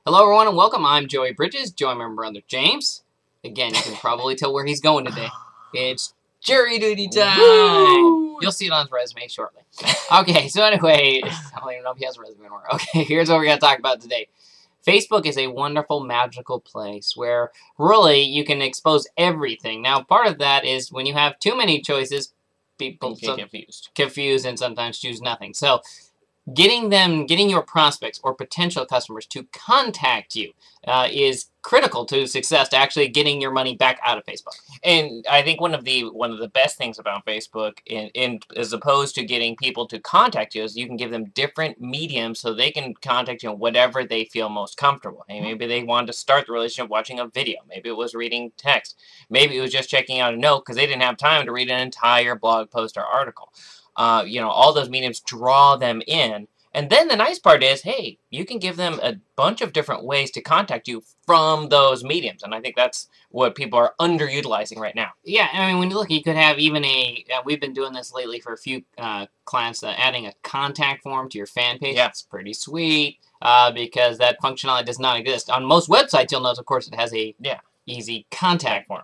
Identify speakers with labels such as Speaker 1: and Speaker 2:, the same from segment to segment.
Speaker 1: Hello, everyone, and welcome. I'm Joey Bridges. Join my brother James. Again, you can probably tell where he's going today. It's jury duty time.
Speaker 2: Woo!
Speaker 1: You'll see it on his resume shortly. Okay, so anyway, I don't even know if he has a resume anymore. Okay, here's what we're going to talk about today. Facebook is a wonderful, magical place where really you can expose everything. Now, part of that is when you have too many choices, people
Speaker 2: get
Speaker 1: confused and sometimes choose nothing. So getting your prospects or potential customers to contact you is critical to success, to actually getting your money back out of Facebook.
Speaker 2: And I think one of the best things about Facebook, as opposed to getting people to contact you, is you can give them different mediums so they can contact you on whatever they feel most comfortable. Hey, maybe they wanted to start the relationship watching a video. Maybe it was reading text. Maybe it was just checking out a note because they didn't have time to read an entire blog post or article. All those mediums draw them in. And then the nice part is, hey, you can give them a bunch of different ways to contact you from those mediums. And I think that's what people are underutilizing right now.
Speaker 1: Yeah, I mean, when you look, you could have even we've been doing this lately for a few clients, adding a contact form to your fan page.
Speaker 2: Yeah.
Speaker 1: It's pretty sweet because that functionality does not exist. On most websites, you'll notice, of course, it has a easy contact form,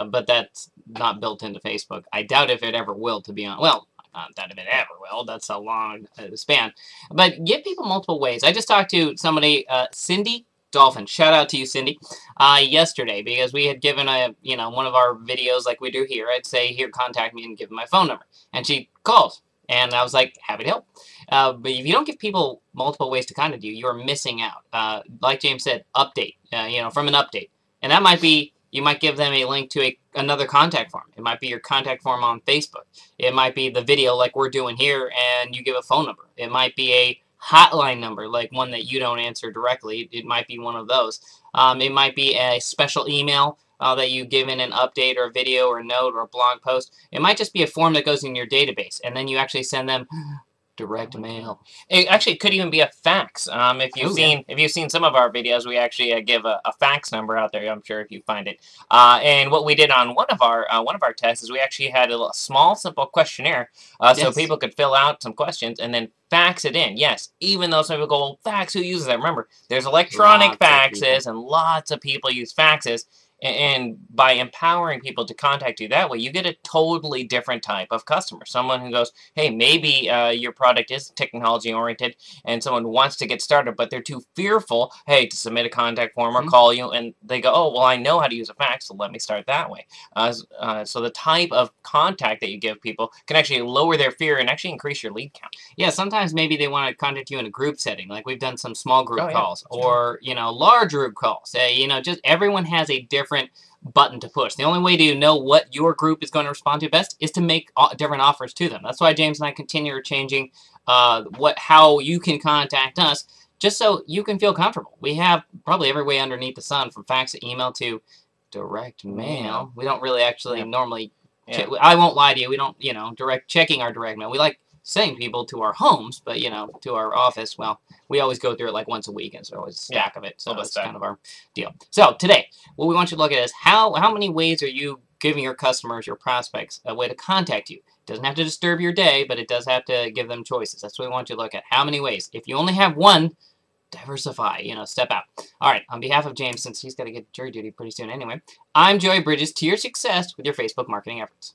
Speaker 1: but that's not built into Facebook. I doubt if it ever will, to be honest. Well, not that if it ever will. That's a long span. But give people multiple ways. I just talked to somebody, Cindy Dolphin. Shout out to you, Cindy, yesterday, because we had given one of our videos like we do here. I'd say, here, contact me, and give them my phone number. And she called. And I was like, happy to help. But if you don't give people multiple ways to contact you, you're missing out. Like James said, update, from an update. And that might be, you might give them a link to another contact form. It might be your contact form on Facebook. It might be the video like we're doing here, and you give a phone number. It might be a hotline number, like one that you don't answer directly. It might be one of those. It might be a special email that you give in an update or a video or a note or a blog post. It might just be a form that goes in your database, and then you actually send them direct mail.
Speaker 2: It actually could even be a fax. If you've seen some of our videos, we actually give a fax number out there. I'm sure if you find it. And what we did on one of our tests is we actually had a small, simple questionnaire, so people could fill out some questions and then fax it in. Yes, even though some people go, well, fax, who uses that? Remember, there's electronic faxes, and lots of people use faxes. And by empowering people to contact you that way, you get a totally different type of customer. Someone who goes, hey, maybe your product is technology-oriented and someone wants to get started, but they're too fearful, hey, to submit a contact form or call you, and they go, oh, well, I know how to use a fax, so let me start that way. So the type of contact that you give people can actually lower their fear and actually increase your lead count.
Speaker 1: Yeah, sometimes maybe they want to contact you in a group setting, like we've done some small group calls, or, large group calls. Just everyone has a different button to push. The only way to know what your group is going to respond to best is to make different offers to them. That's why James and I continue changing how you can contact us, just so you can feel comfortable. We have probably every way underneath the sun, from fax to email to direct mail. We don't really actually normally, I won't lie to you, we don't, checking our direct mail. We like sending people to our homes, but, to our office, well, we always go through it like once a week, and so always a stack of it, so that's kind of our deal. So today, what we want you to look at is how many ways are you giving your customers, your prospects, a way to contact you. It doesn't have to disturb your day, but it does have to give them choices. That's what we want you to look at. How many ways? If you only have one, diversify, step out. All right, on behalf of James, since he's got to get jury duty pretty soon anyway, I'm Joey Bridges. To your success with your Facebook marketing efforts.